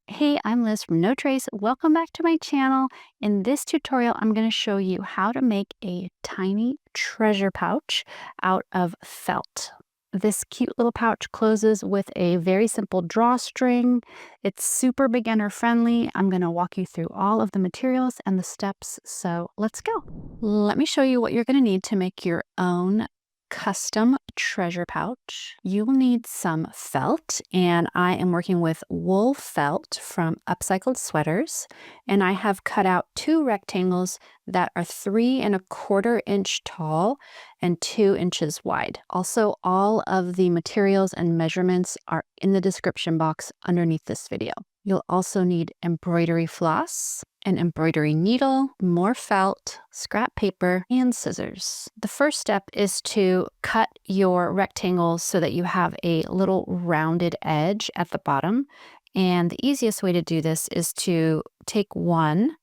Hey, I'm Liz from No Trace. Welcome back to my channel. In this tutorial, I'm going to show you how to make a tiny treasure pouch out of felt. This cute little pouch closes with a very simple drawstring. It's super beginner friendly. I'm going to walk you through all of the materials and the steps, so let's go. Let me show you what you're going to need to make your own custom treasure pouch. You will need some felt, and I am working with wool felt from Upcycled Sweaters, and I have cut out two rectangles that are 3¼ inch tall and 2 inches wide. Also, all of the materials and measurements are in the description box underneath this video. You'll also need embroidery floss, an embroidery needle, more felt, scrap paper, and scissors. The first step is to cut your rectangles so that you have a little rounded edge at the bottom. And the easiest way to do this is to take one,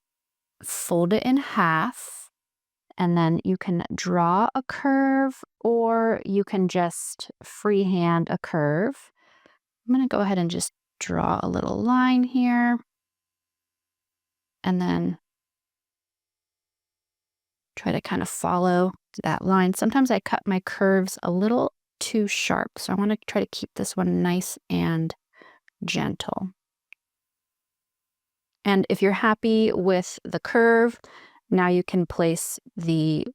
fold it in half, and then you can draw a curve or you can just freehand a curve. I'm going to go ahead and just draw a little line here and then try to kind of follow that line. Sometimes I cut my curves a little too sharp, so I want to try to keep this one nice and gentle. And if you're happy with the curve, now you can place the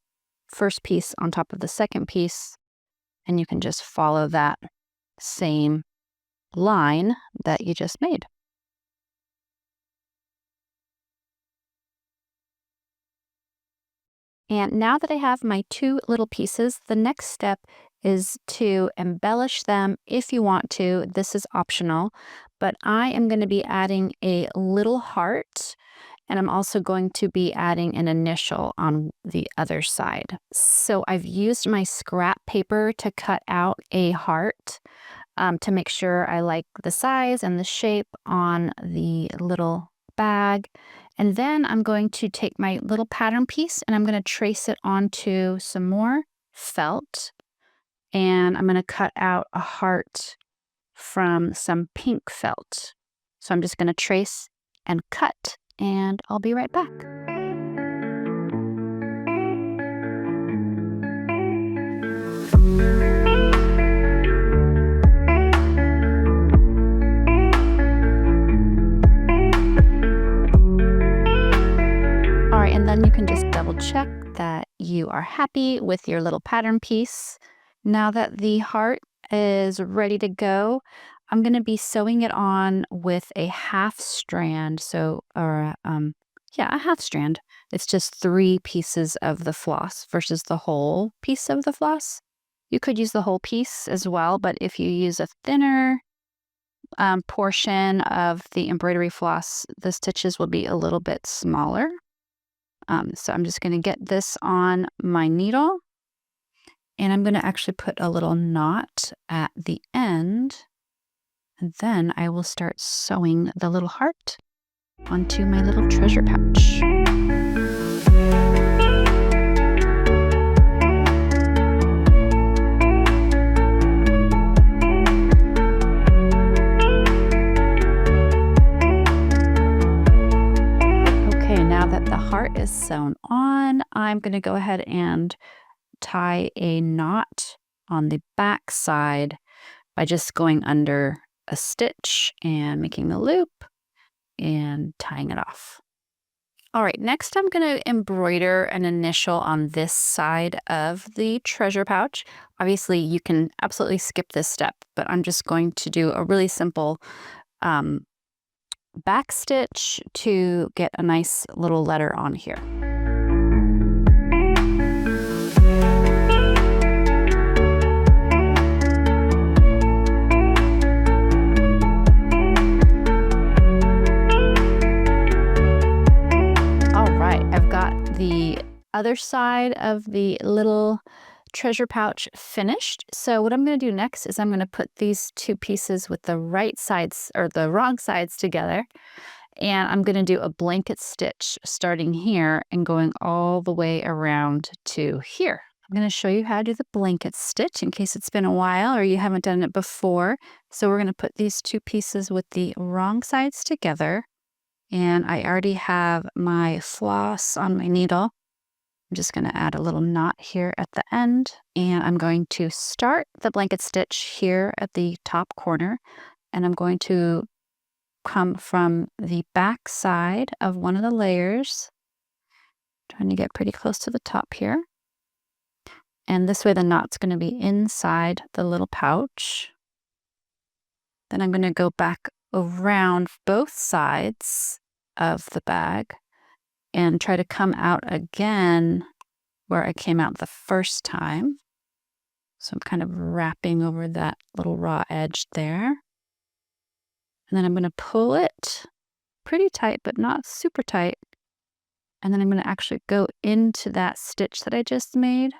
first piece on top of the second piece, and you can just follow that same line that you just made. And now that I have my two little pieces, the next step is to embellish them if you want to. This is optional, but I am going to be adding a little heart, and I'm also going to be adding an initial on the other side. So I've used my scrap paper to cut out a heart to make sure I like the size and the shape on the little bag. And then I'm going to take my little pattern piece and I'm going to trace it onto some more felt. And I'm going to cut out a heart from some pink felt. So I'm just going to trace and cut, and I'll be right back. And then you can just double check that you are happy with your little pattern piece. Now that the heart is ready to go, I'm going to be sewing it on with a half strand. A half strand. It's just 3 pieces of the floss versus the whole piece of the floss. You could use the whole piece as well, but if you use a thinner portion of the embroidery floss, the stitches will be a little bit smaller. So I'm just going to get this on my needle, and I'm going to actually put a little knot at the end, and then I will start sewing the little heart onto my little treasure pouch. Heart is sewn on, I'm going to go ahead and tie a knot on the back side by just going under a stitch and making the loop and tying it off. All right, next I'm going to embroider an initial on this side of the treasure pouch. Obviously, you can absolutely skip this step, but I'm just going to do a really simple back stitch to get a nice little letter on here. All right, I've got the other side of the little treasure pouch finished. So what I'm going to do next is I'm going to put these two pieces with the right sides or the wrong sides together, and I'm going to do a blanket stitch starting here and going all the way around to here. I'm going to show you how to do the blanket stitch in case it's been a while or you haven't done it before. So we're going to put these two pieces with the wrong sides together. And I already have my floss on my needle. I'm just going to add a little knot here at the end. And I'm going to start the blanket stitch here at the top corner. And I'm going to come from the back side of one of the layers. Trying to get pretty close to the top here. And this way the knot's going to be inside the little pouch. Then I'm going to go back around both sides of the bag and try to come out again where I came out the first time. So I'm kind of wrapping over that little raw edge there. And then I'm going to pull it pretty tight, but not super tight. And then I'm going to actually go into that stitch that I just made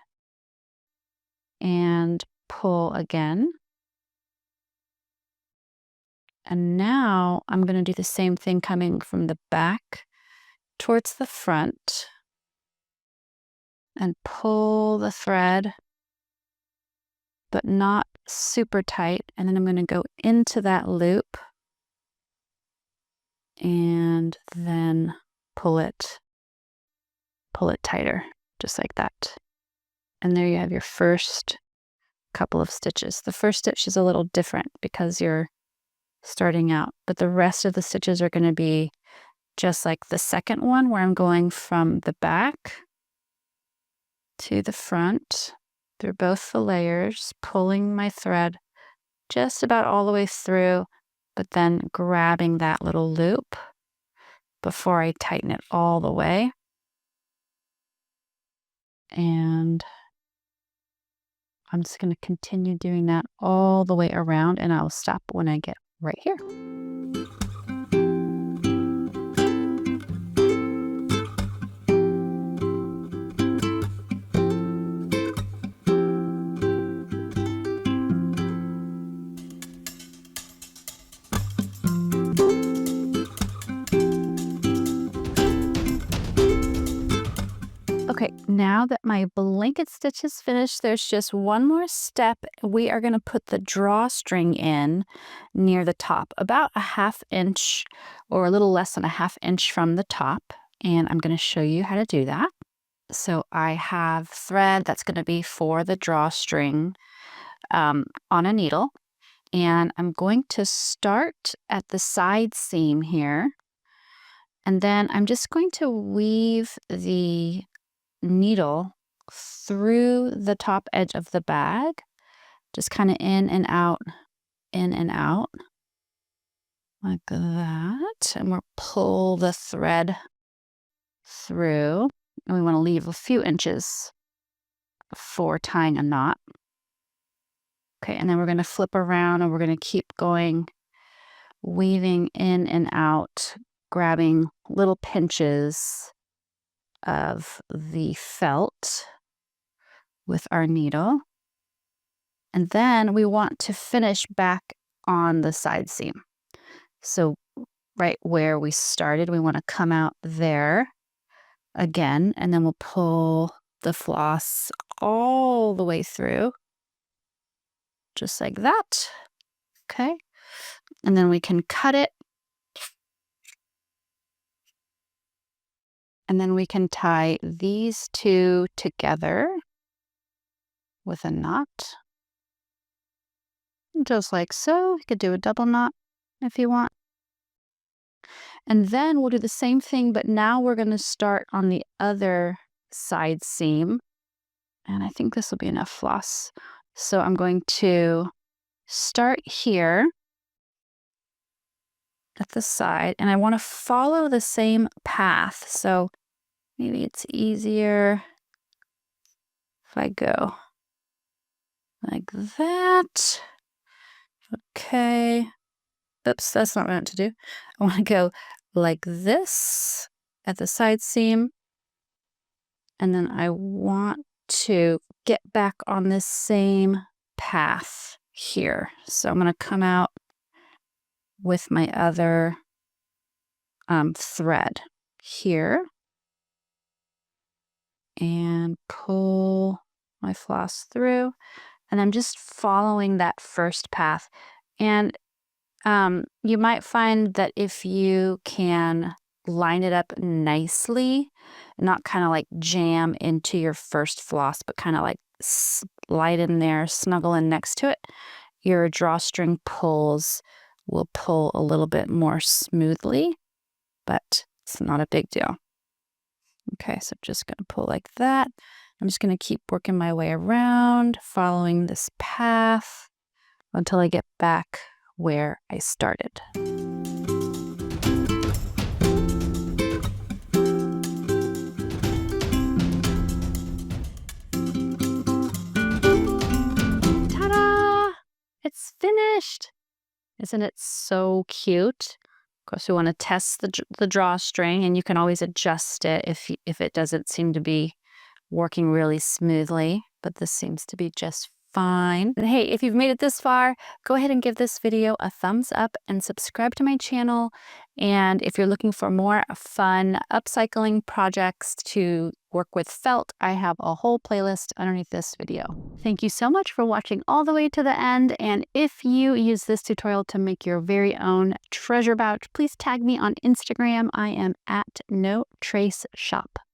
and pull again. And now I'm going to do the same thing coming from the back towards the front and pull the thread, but not super tight. And then I'm going to go into that loop and then pull it tighter, just like that. And there you have your first couple of stitches. The first stitch is a little different because you're starting out, but the rest of the stitches are going to be just like the second one, where I'm going from the back to the front through both the layers, pulling my thread just about all the way through, but then grabbing that little loop before I tighten it all the way. And I'm just going to continue doing that all the way around, and I'll stop when I get right here. Okay, now that my blanket stitch is finished, there's just one more step. We are going to put the drawstring in near the top, about a 1/2 inch or a little less than a 1/2 inch from the top. And I'm going to show you how to do that. So I have thread that's going to be for the drawstring on a needle. And I'm going to start at the side seam here. And then I'm just going to weave the needle through the top edge of the bag, just kind of in and out, like that. And we'll pull the thread through, and we want to leave a few inches for tying a knot. Okay, and then we're going to flip around and we're going to keep going, weaving in and out, grabbing little pinches of the felt with our needle. And then we want to finish back on the side seam. So right where we started, we want to come out there again, and then we'll pull the floss all the way through, just like that. Okay. And then we can cut it. And then we can tie these two together with a knot, just like so. You could do a double knot if you want. And then we'll do the same thing, but now we're going to start on the other side seam. And I think this will be enough floss. So I'm going to start here at the side, and I want to follow the same path. So maybe it's easier if I go like that. Okay. Oops, that's not what I meant to do. I want to go like this at the side seam. And then I want to get back on this same path here. So I'm going to come out with my other thread here and pull my floss through, and I'm just following that first path. And you might find that if you can line it up nicely, not kind of like jam into your first floss, but kind of like slide in there, snuggle in next to it, your drawstring pulls will pull a little bit more smoothly, but it's not a big deal. Okay, so just going to pull like that. I'm just going to keep working my way around, following this path until I get back where I started. Ta-da! It's finished! Isn't it so cute? Of course, we want to test the drawstring, and you can always adjust it if it doesn't seem to be working really smoothly, but this seems to be just fine. And hey, if you've made it this far, go ahead and give this video a thumbs up and subscribe to my channel. And if you're looking for more fun upcycling projects to work with felt, I have a whole playlist underneath this video. Thank you so much for watching all the way to the end. And if you use this tutorial to make your very own treasure pouch, please tag me on Instagram. I am at NoTraceShop.